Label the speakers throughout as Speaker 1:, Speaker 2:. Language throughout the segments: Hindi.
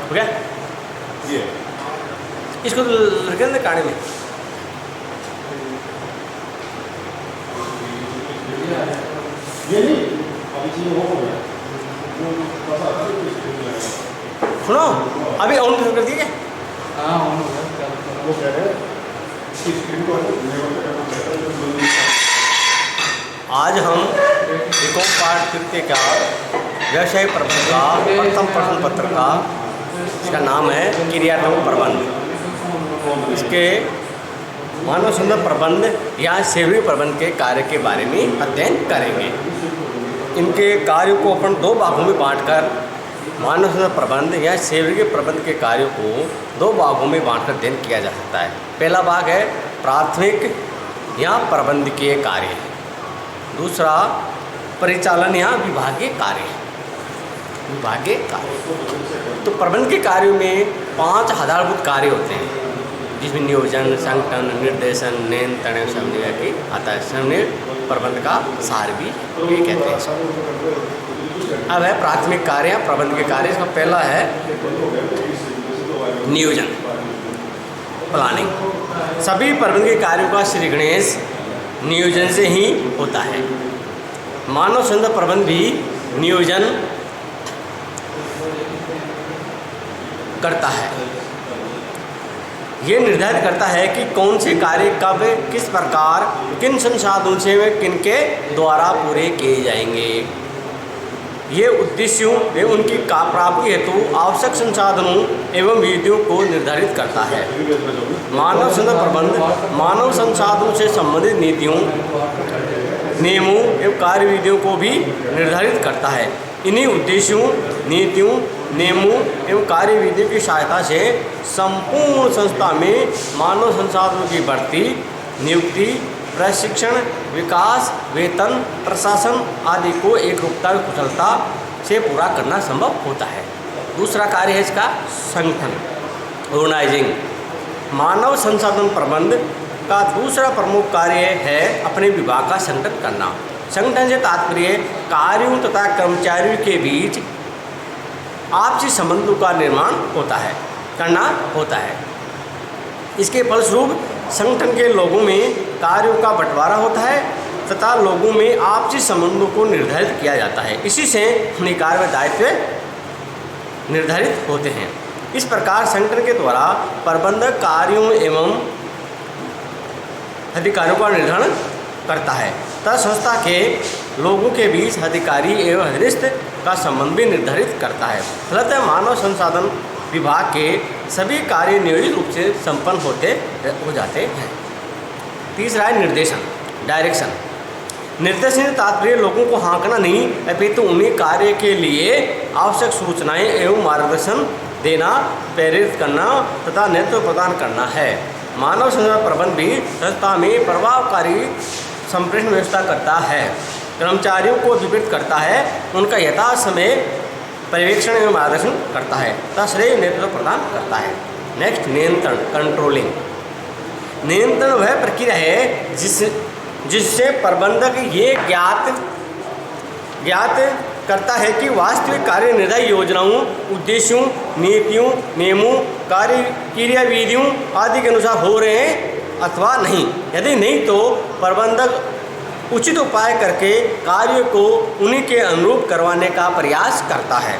Speaker 1: हो गया
Speaker 2: ये
Speaker 1: इसको तो रखे ना काढ़े में।
Speaker 2: ये नहीं अभी चीज़ हो गया
Speaker 1: सुनो अभी ऑन कर दिए क्या?
Speaker 3: हाँ ऑन हो गया।
Speaker 2: वो कह रहे हैं कि स्क्रीन को
Speaker 1: आज हम विकोम पाठ तृतीय का व्यवसाय प्रबंध का प्रथम प्रश्न पत्र का इसका नाम है क्रियात्मक प्रबंध। इसके मानव संसाधन प्रबंध या सेवी प्रबंध के कार्य के बारे में अध्ययन करेंगे। इनके कार्यों को अपन दो भागों में बांटकर मानव संसाधन प्रबंध या सेवी प्रबंध के कार्यों को दो भागों में बांटकर अध्ययन किया जा सकता है। पहला भाग है प्राथमिक या प्रबंधकीय कार्य, दूसरा परिचालन या विभागीय कार्य। विभागीय कार्य तो प्रबंध के कार्यों में 5 आधारभूत कार्य होते हैं, जिसमें नियोजन, संगठन, निर्देशन, नियंत्रण, समन्वय की आता है। समन्वय प्रबंध का सार भी ये कहते हैं। अब है प्राथमिक कार्य या प्रबंध के कार्य। इसका पहला है नियोजन, प्लानिंग। सभी प्रबंध के कार्यों का श्री गणेश नियोजन से ही होता है। मानव संसाधन प्रबंध भी नियोजन करता है। ये निर्धारित करता है कि कौन से कार्य कब, किस प्रकार, किन संसाधनों से वे किनके द्वारा पूरे किए जाएंगे। ये उद्देश्यों एवं उनकी प्राप्ति हेतु आवश्यक संसाधनों एवं विधियों को निर्धारित करता है। मानव संसाधन प्रबंध मानव संसाधनों से संबंधित नीतियों, नियमों एवं कार्यविधियों को भी निर्धारित करता है। इन्हीं उद्देश्यों, नीतियों, नियमों एवं कार्यविधियों की सहायता से संपूर्ण संस्था में मानव संसाधनों की बढ़ती, नियुक्ति, प्रशिक्षण, विकास, वेतन, प्रशासन आदि को एकरूपता व कुशलता से पूरा करना संभव होता है। दूसरा कार्य है इसका संगठन, ऑर्गेनाइजिंग। मानव संसाधन प्रबंध का दूसरा प्रमुख कार्य है अपने विभाग का संगठन करना। संगठन से तात्पर्य कार्यों तथा कर्मचारियों के बीच आपसी संबंधों का निर्माण करना होता है। इसके फलस्वरूप संगठन के लोगों में कार्यों का बंटवारा होता है तथा लोगों में आपसी संबंधों को निर्धारित किया जाता है। इसी से कार्य व दायित्व निर्धारित होते हैं। इस प्रकार संगठन के द्वारा प्रबंधक कार्यों एवं अधिकारियों का निर्धारण करता है तथा संस्था के लोगों के बीच अधिकारी एवं अधीनस्थ का संबंध भी निर्धारित करता है। फलतः मानव संसाधन विभाग के सभी कार्य नियोजित रूप से संपन्न हो जाते हैं। तीसरा है निर्देशन, डायरेक्शन। निर्देशन से तात्पर्य लोगों को हाँकना नहीं, अपितु उन्हें कार्य के लिए आवश्यक सूचनाएं एवं मार्गदर्शन देना, प्रेरित करना तथा नेतृत्व प्रदान करना है। मानव संसाधन प्रबंध भी संस्था में प्रभावकारी संप्रेषण व्यवस्था करता है, कर्मचारियों को विवृत करता है, उनका यथा समय पर्यवेक्षण एवं मार्गदर्शन करता है तथा श्रेय नेतृत्व प्रदान करता है। नेक्स्ट नियंत्रण, कंट्रोलिंग। नियंत्रण वह प्रक्रिया है जिससे प्रबंधक ये ज्ञात करता है कि वास्तविक कार्य निर्धारित योजनाओं, उद्देश्यों, नीतियों, नियमों, क्रियाविधियों आदि के अनुसार हो रहे हैं अथवा नहीं। यदि नहीं तो प्रबंधक उचित उपाय करके कार्य को उन्हीं के अनुरूप करवाने का प्रयास करता है।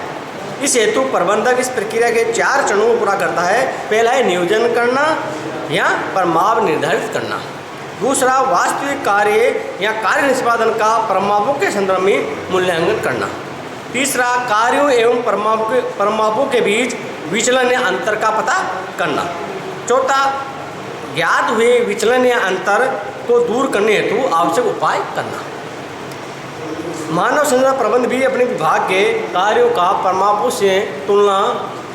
Speaker 1: इस हेतु प्रबंधक इस प्रक्रिया के 4 चरणों को पूरा करता है। पहला है नियोजन करना या परिमाप निर्धारित करना। दूसरा वास्तविक कार्य या कार्य निष्पादन का परिमापों के संदर्भ में मूल्यांकन करना। तीसरा कार्यों एवं परिमापों के बीच विचलन या अंतर का पता करना। चौथा ज्ञात हुए विचलन या अंतर को दूर करने हेतु आवश्यक उपाय करना। मानव संसाधन प्रबंध भी अपने विभाग के कार्यों का परिमापों से तुलना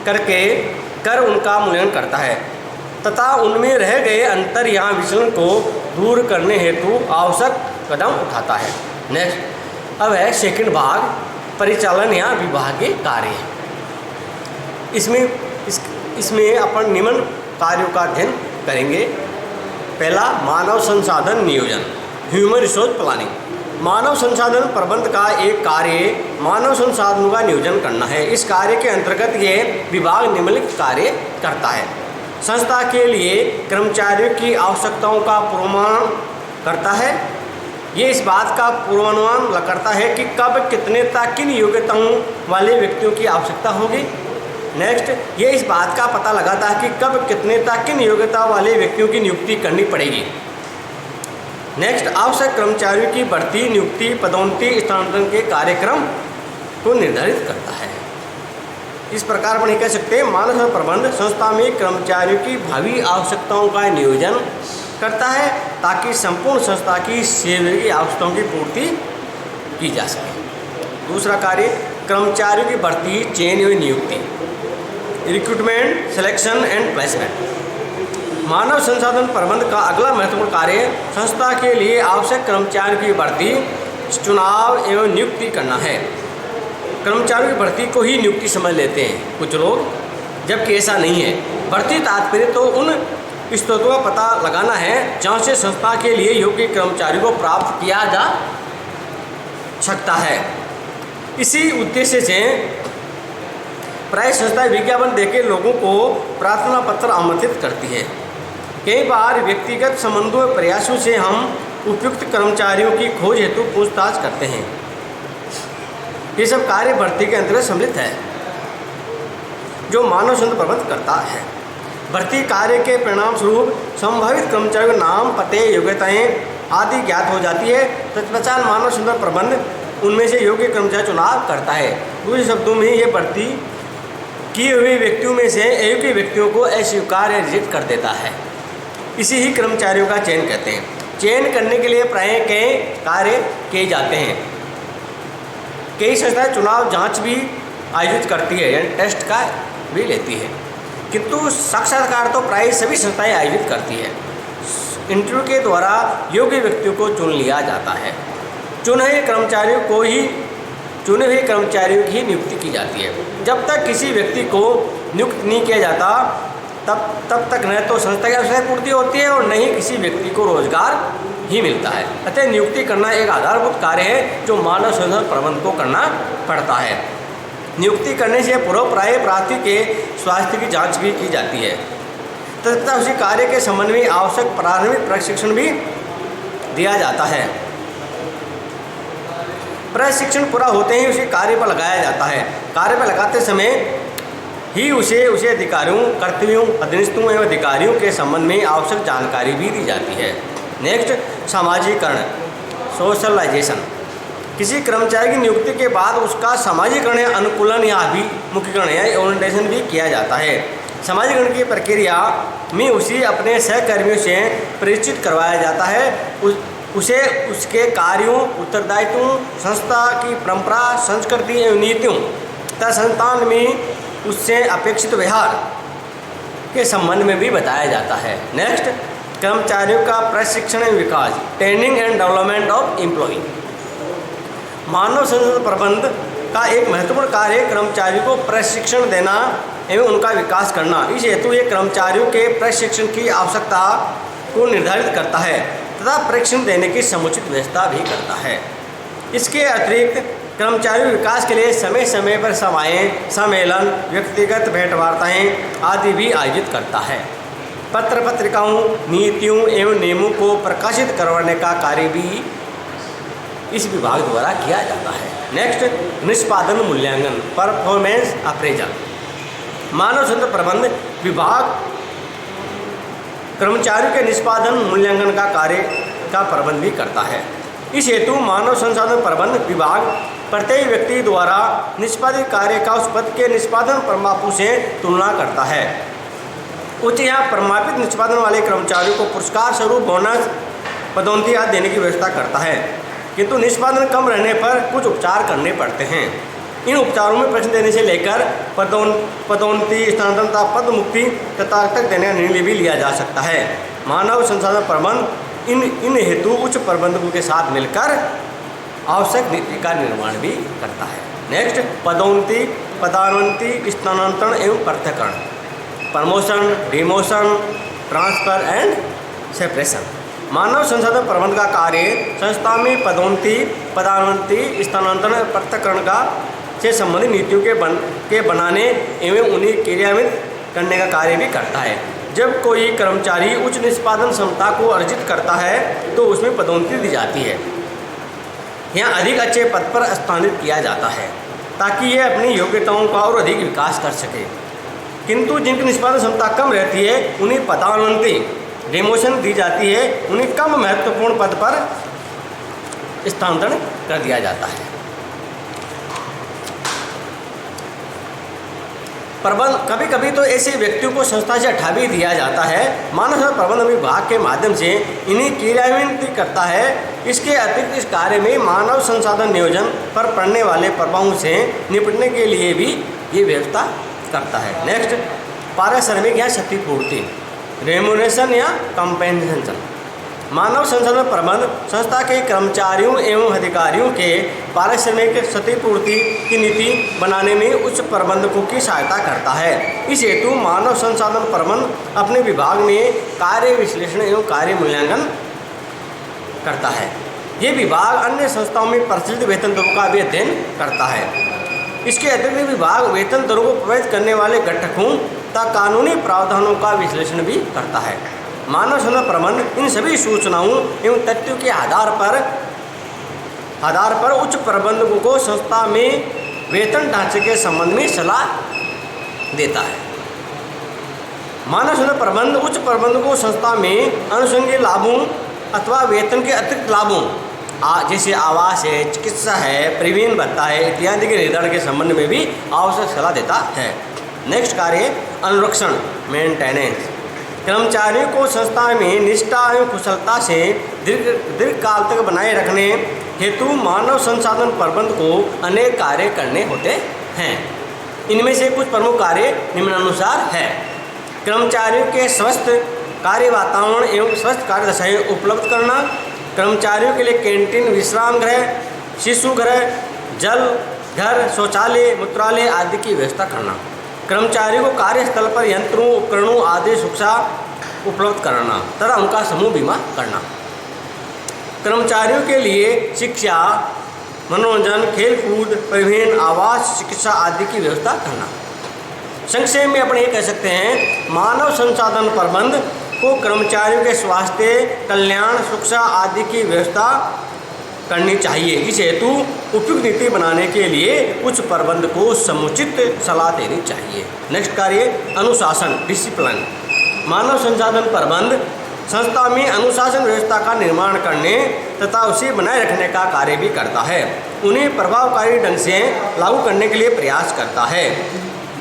Speaker 1: कर उनका मूल्यांकन करता है तथा उनमें रह गए अंतर या विचलन को दूर करने हेतु आवश्यक कदम उठाता है। नेक्स्ट अब है सेकंड भाग, परिचालन या विभागीय कार्य। इसमें अपन निम्न कार्यों का अध्ययन करेंगे। पहला मानव संसाधन नियोजन, ह्यूमन रिसोर्स प्लानिंग। मानव संसाधन प्रबंध का एक कार्य मानव संसाधनों का नियोजन करना है। इस कार्य के अंतर्गत ये विभाग निम्नलिखित कार्य करता है। संस्था के लिए कर्मचारियों की आवश्यकताओं का पूर्वानुमान करता है। ये इस बात का पूर्वानुमान करता है कि कब कितने तक किन योग्यताओं वाले व्यक्तियों की आवश्यकता होगी। नेक्स्ट, ये इस बात का पता लगाता है कि कब कितने तक किन योग्यता वाले व्यक्तियों की नियुक्ति करनी पड़ेगी। नेक्स्ट, आवश्यक कर्मचारियों की भर्ती, नियुक्ति, पदोन्नति, स्थानांतरण के कार्यक्रम को निर्धारित करता है। इस प्रकार अपन कह सकते हैं मानव संसाधन प्रबंध संस्था में कर्मचारियों की भावी आवश्यकताओं का नियोजन करता है ताकि संपूर्ण संस्था की सेवा की आवश्यकताओं की पूर्ति की जा सके। दूसरा कार्य कर्मचारियों की भर्ती, चयन एवं नियुक्ति, रिक्रूटमेंट, सिलेक्शन एंड प्लेसमेंट। मानव संसाधन प्रबंध का अगला महत्वपूर्ण कार्य संस्था के लिए आवश्यक कर्मचारियों की भर्ती, चुनाव एवं नियुक्ति करना है। कर्मचारियों की भर्ती को ही नियुक्ति समझ लेते हैं कुछ लोग, जबकि ऐसा नहीं है। भर्ती तात्पर्य तो उन स्रोतों का पता लगाना है जहाँ से संस्था के लिए योग्य कर्मचारियों को प्राप्त किया जा सकता है। इसी उद्देश्य से प्राय संस्थाएं विज्ञापन देकर लोगों को प्रार्थना पत्र आमंत्रित करती है। कई बार व्यक्तिगत संबंधों और प्रयासों से हम उपयुक्त कर्मचारियों की खोज हेतु पूछताछ करते हैं। ये सब कार्य भर्ती के अंतर्गत सम्मिलित है जो मानव संसाधन प्रबंध करता है। भर्ती कार्य के परिणाम स्वरूप संभावित कर्मचारियों के नाम, पते, योग्यताएं आदि ज्ञात हो जाती है। तत्पश्चात मानव संसाधन प्रबंध उनमें से योग्य कर्मचारी चुनाव करता है। दूसरे शब्दों में ये भर्ती किए हुए व्यक्तियों में से अयोग्य व्यक्तियों को अस्वीकार या रिजेक्ट कर देता है। इसी ही कर्मचारियों का चयन कहते हैं। चयन करने के लिए प्राय कई कार्य किए जाते हैं। कई संस्थाएं चुनाव जांच भी आयोजित करती है, यानी टेस्ट का भी लेती है, किंतु साक्षात्कार तो प्राय सभी संस्थाएं आयोजित करती है। इंटरव्यू के द्वारा योग्य व्यक्तियों को चुन लिया जाता है। चुने हुए कर्मचारियों की ही नियुक्ति की जाती है। जब तक किसी व्यक्ति को नियुक्त नहीं किया जाता तब तक न तो संस्था की आवश्यकता पूर्ति होती है और न ही किसी व्यक्ति को रोजगार ही मिलता है। अतः नियुक्ति करना एक आधारभूत कार्य है जो मानव संसाधन प्रबंधन को करना पड़ता है। नियुक्ति करने से पूर्व प्राय प्रार्थी के स्वास्थ्य की जांच भी की जाती है तथा उसी कार्य के संबंध में आवश्यक प्रारंभिक प्रशिक्षण भी दिया जाता है। प्रशिक्षण पूरा होते ही उसे कार्य पर लगाया जाता है। कार्य पर लगाते समय ही उसे अधिकारियों, कर्तव्यों, अधीनस्थों एवं अधिकारियों के संबंध में आवश्यक जानकारी भी दी जाती है। नेक्स्ट, सामाजिकरण, सोशलाइजेशन। किसी कर्मचारी की नियुक्ति के बाद उसका सामाजिकरण या अनुकूलन या अभिमुखीकरण या ओरिएंटेशन भी किया जाता है। सामाजिकरण की प्रक्रिया में उसे अपने सहकर्मियों से परिचित करवाया जाता है। उसे उसके कार्यों, उत्तरदायित्वों, संस्था की परंपरा, संस्कृति एवं नीतियों तथा संस्थान में उससे अपेक्षित व्यवहार के संबंध में भी बताया जाता है। नेक्स्ट, कर्मचारियों का प्रशिक्षण एवं विकास, training and development of employ. मानव संसाधन प्रबंध का एक महत्वपूर्ण कार्य कर्मचारियों को प्रशिक्षण देना एवं उनका विकास करना। इस हेतु ये कर्मचारियों के प्रशिक्षण की आवश्यकता को निर्धारित करता है तथा प्रशिक्षण देने की समुचित व्यवस्था भी करता है। इसके अतिरिक्त कर्मचारियों विकास के लिए समय समय पर सभाएं, सम्मेलन, व्यक्तिगत भेंटवार्ताएं आदि भी आयोजित करता है। पत्र पत्रिकाओं, नीतियों एवं नियमों को प्रकाशित करवाने का कार्य भी इस विभाग द्वारा किया जाता है। नेक्स्ट, निष्पादन मूल्यांकन, परफॉर्मेंस अप्रेजल। मानव संसाधन प्रबंध विभाग कर्मचारियों के निष्पादन मूल्यांकन का कार्य का प्रबंध भी करता है। इस हेतु मानव संसाधन प्रबंध विभाग प्रत्येक व्यक्ति द्वारा निष्पादित कार्य का उस पद के निष्पादन प्रमापों से तुलना करता है। उच्च या प्रमापित निष्पादन वाले कर्मचारियों को पुरस्कार स्वरूप बोनस, पदोन्नति आदि देने की व्यवस्था करता है, किंतु निष्पादन कम रहने पर कुछ उपचार करने पड़ते हैं। इन उपचारों में प्रश्न देने से लेकर पदोन्नति, स्थानांतरण तथा पद मुक्ति तथा तक देने का निर्णय भी लिया जा सकता है। मानव संसाधन प्रबंध इन हेतु उच्च प्रबंधकों के साथ मिलकर आवश्यक नीति का निर्माण भी करता है। नेक्स्ट, पदोन्नति, पदान्नति, स्थानांतरण एवं पृथक्करण, promotion, demotion, transfer and separation. मानव संसाधन प्रबंध का कार्य संस्था में पदोन्नति, पदावनति, स्थानांतरण, पृथक्करण का से संबंधित नीतियों के बनाने एवं उन्हें क्रियान्वित करने का कार्य भी करता है। जब कोई कर्मचारी उच्च निष्पादन क्षमता को अर्जित करता है तो उसमें पदोन्नति दी जाती है या अधिक अच्छे पद पर स्थानांतरित किया जाता है ताकि यह अपनी योग्यताओं का और अधिक विकास कर सके। किंतु जिनकी निष्पादन क्षमता कम रहती है उन्हें पदावनति, डिमोशन दी जाती है, उन्हें कम महत्वपूर्ण पद पर स्थानांतरण कर दिया जाता है। प्रबंध कभी कभी तो ऐसे व्यक्तियों को संस्था से हटा भी दिया जाता है। मानव संसाधन प्रबंधन विभाग के माध्यम से इन्हें क्रियान्वित करता है। इसके अतिरिक्त इस कार्य में मानव संसाधन नियोजन पर पड़ने वाले प्रभावों से निपटने के लिए भी ये व्यवस्था करता है। नेक्स्ट, पारिश्रमिक या क्षतिपूर्ति, रेम्यूनरेशन या कंपेंसेशन। मानव संसाधन प्रबंध संस्था के कर्मचारियों एवं अधिकारियों के पारिश्रमिक क्षतिपूर्ति की नीति बनाने में उच्च प्रबंधकों की सहायता करता है। इस हेतु मानव संसाधन प्रबंध अपने विभाग में कार्य विश्लेषण एवं कार्य मूल्यांकन करता है। ये विभाग अन्य संस्थाओं में प्रचलित वेतन दरों का भी अध्ययन करता है। इसके अतिरिक्त विभाग वेतन दरों को प्रभावित करने वाले घटकों तथा कानूनी प्रावधानों का विश्लेषण भी करता है। मानव संसाधन प्रबंध इन सभी सूचनाओं एवं तथ्यों के आधार पर उच्च प्रबंधकों को संस्था में वेतन ढांचे के संबंध में सलाह देता है। मानव संसाधन प्रबंध उच्च प्रबंधकों को संस्था में अनुषंगिक लाभों अथवा वेतन के अतिरिक्त लाभों जैसे आवास है, चिकित्सा है, परिवहन भत्ता है इत्यादि के निर्धारण के संबंध में भी आवश्यक सलाह देता है। नेक्स्ट कार्य अनुरक्षण, मेंटेनेंस। कर्मचारियों को संस्था में निष्ठा एवं कुशलता से दीर्घकाल तक बनाए रखने हेतु मानव संसाधन प्रबंध को अनेक कार्य करने होते हैं। इनमें से कुछ प्रमुख कार्य निम्नानुसार है। कर्मचारियों के स्वस्थ कार्य वातावरण एवं स्वस्थ कार्य दशाएं उपलब्ध करना, कर्मचारियों के लिए कैंटीन, विश्राम गृह, शिशु गृह, जल घर, शौचालय, मूत्रालय आदि की व्यवस्था करना, कर्मचारियों को कार्यस्थल पर यंत्रों, उपकरणों आदि सुरक्षा उपलब्ध कराना तथा उनका समूह बीमा करना, कर्मचारियों के लिए शिक्षा, मनोरंजन, खेलकूद, परिवहन, आवास, चिकित्सा आदि की व्यवस्था करना। संक्षेप में अपन ये कह सकते हैं, मानव संसाधन प्रबंध को कर्मचारियों के स्वास्थ्य, कल्याण, सुरक्षा आदि की व्यवस्था करनी चाहिए। इस हेतु उपयुक्त नीति बनाने के लिए उच्च प्रबंध को समुचित सलाह देनी चाहिए। नेक्स्ट कार्य अनुशासन, डिसिप्लिन। मानव संसाधन प्रबंध संस्था में अनुशासन व्यवस्था का निर्माण करने तथा उसे बनाए रखने का कार्य भी करता है। उन्हें प्रभावकारी ढंग से लागू करने के लिए प्रयास करता है।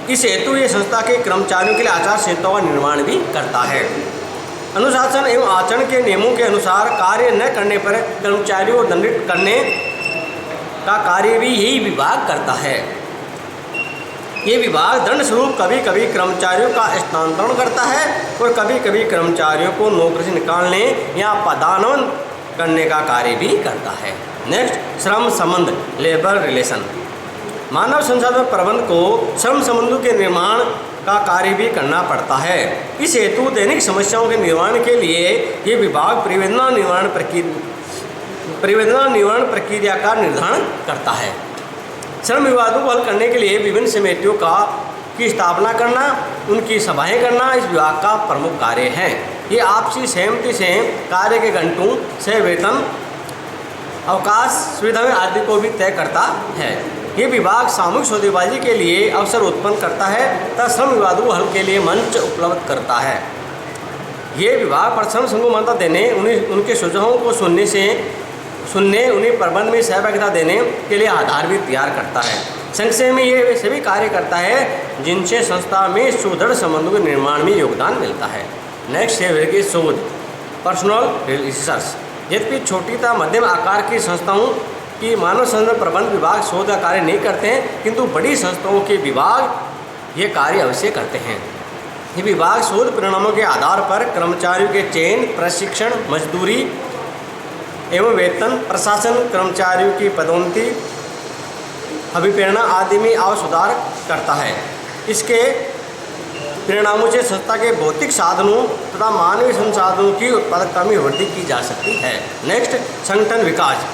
Speaker 1: इस हेतु ये संस्था के कर्मचारियों के लिए आचार संहिताओं का निर्माण भी करता है। अनुशासन एवं आचरण के नियमों के अनुसार कार्य न करने पर कर्मचारियों को दंडित करने का कार्य भी यही विभाग करता है। ये विभाग दंड स्वरूप कभी कभी कर्मचारियों का स्थानांतरण करता है और कभी कभी कर्मचारियों को नौकरी से निकालने या पदान्नयन करने का कार्य भी करता है। नेक्स्ट, श्रम संबंध, लेबर रिलेशन। मानव संसाधन प्रबंध को श्रम संबंधों के निर्माण का कार्य भी करना पड़ता है। इस हेतु दैनिक समस्याओं के निवारण के लिए ये विभाग परिवेदना निवारण प्रक्रिया का निर्धारण करता है। श्रम विवादों को हल करने के लिए विभिन्न समितियों की स्थापना करना, उनकी सभाएं करना इस विभाग का प्रमुख कार्य है। ये आपसी सहमति से कार्य के घंटों से वेतन, अवकाश, सुविधाएं आदि को भी तय करता है। ये विभाग सामूहिक सौदेबाजी के लिए अवसर उत्पन्न करता है तथा श्रम विवादों हल के लिए मंच उपलब्ध करता है। ये विभाग पर श्रम संघों मान्यता देने, उनके सुझावों को सुनने उन्हें प्रबंध में सहभागिता देने के लिए आधार भी तैयार करता है। संक्षेप में ये सभी कार्य करता है जिनसे संस्था में सुदृढ़ संबंधों के निर्माण में योगदान मिलता है। नेक्स्ट है शोध, पर्सनल रिसर्च। यद्यपि छोटी तथा मध्यम आकार की संस्थाओं कि मानव संसाधन प्रबंध विभाग शोध का कार्य नहीं करते हैं, किंतु बड़ी संस्थाओं के विभाग ये कार्य अवश्य करते हैं। ये विभाग शोध परिणामों के आधार पर कर्मचारियों के चयन, प्रशिक्षण, मजदूरी एवं वेतन, प्रशासन, कर्मचारियों की पदोन्नति, अभिप्रेरणा आदि में और सुधार करता है। इसके परिणामों से संस्था के भौतिक साधनों तथा मानवीय संसाधनों की उत्पादकता में वृद्धि की जा सकती है। नेक्स्ट, संगठन विकास।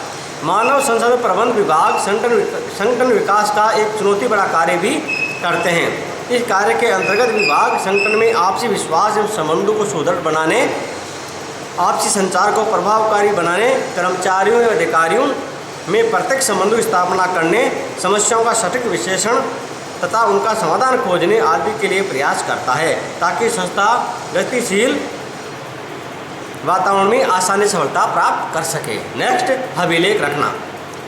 Speaker 1: मानव संसाधन प्रबंधन विभाग संगठन विकास का एक चुनौती बड़ा कार्य भी करते हैं। इस कार्य के अंतर्गत विभाग संगठन में आपसी विश्वास एवं संबंधों को सुदृढ़ बनाने, आपसी संचार को प्रभावकारी बनाने, कर्मचारियों एवं अधिकारियों में प्रत्यक्ष संबंधों की स्थापना करने, समस्याओं का सटीक विश्लेषण तथा उनका समाधान खोजने आदि के लिए प्रयास करता है, ताकि संस्था गतिशील वातावरण में आसानी से सफलता प्राप्त कर सके। नेक्स्ट, अभिलेख रखना।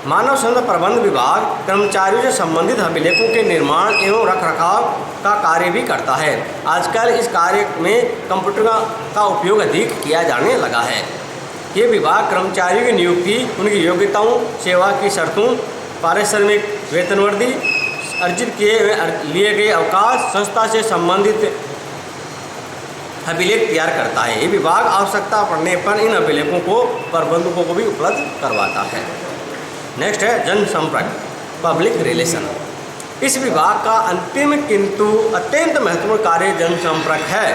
Speaker 1: मानव संसाधन प्रबंधन विभाग कर्मचारियों से संबंधित अभिलेखों के निर्माण एवं रखरखाव का कार्य भी करता है। आजकल इस कार्य में कंप्यूटर का उपयोग अधिक किया जाने लगा है। ये विभाग कर्मचारियों की नियुक्ति, उनकी योग्यताओं, सेवा की शर्तों, पारिश्रमिक, वेतनवृद्धि, अर्जित लिए गए अवकाश, संस्था से संबंधित अभिलेख तैयार करता है। ये विभाग आवश्यकता पड़ने पर इन अभिलेखों को प्रबंधकों को भी उपलब्ध करवाता है। नेक्स्ट है जनसंपर्क, पब्लिक रिलेशन। इस विभाग का अंतिम किंतु अत्यंत महत्वपूर्ण कार्य जनसंपर्क है।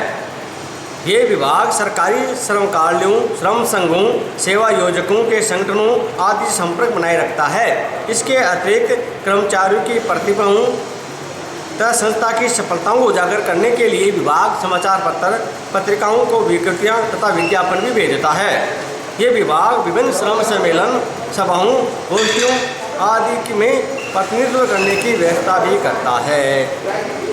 Speaker 1: ये विभाग सरकारी श्रमकार्यों, श्रम संघों, सेवा योजकों के संगठनों आदि संपर्क बनाए रखता है। इसके अतिरिक्त कर्मचारियों की प्रतिभाओं तथा संस्था की सफलताओं को उजागर करने के लिए विभाग समाचार पत्र, पत्रिकाओं को विज्ञप्तियाँ तथा विज्ञापन भी भेजता है। ये विभाग विभिन्न श्रम सम्मेलन, सभाओं, गोष्ठियों आदि में प्रतिनिधित्व करने की व्यवस्था भी करता है।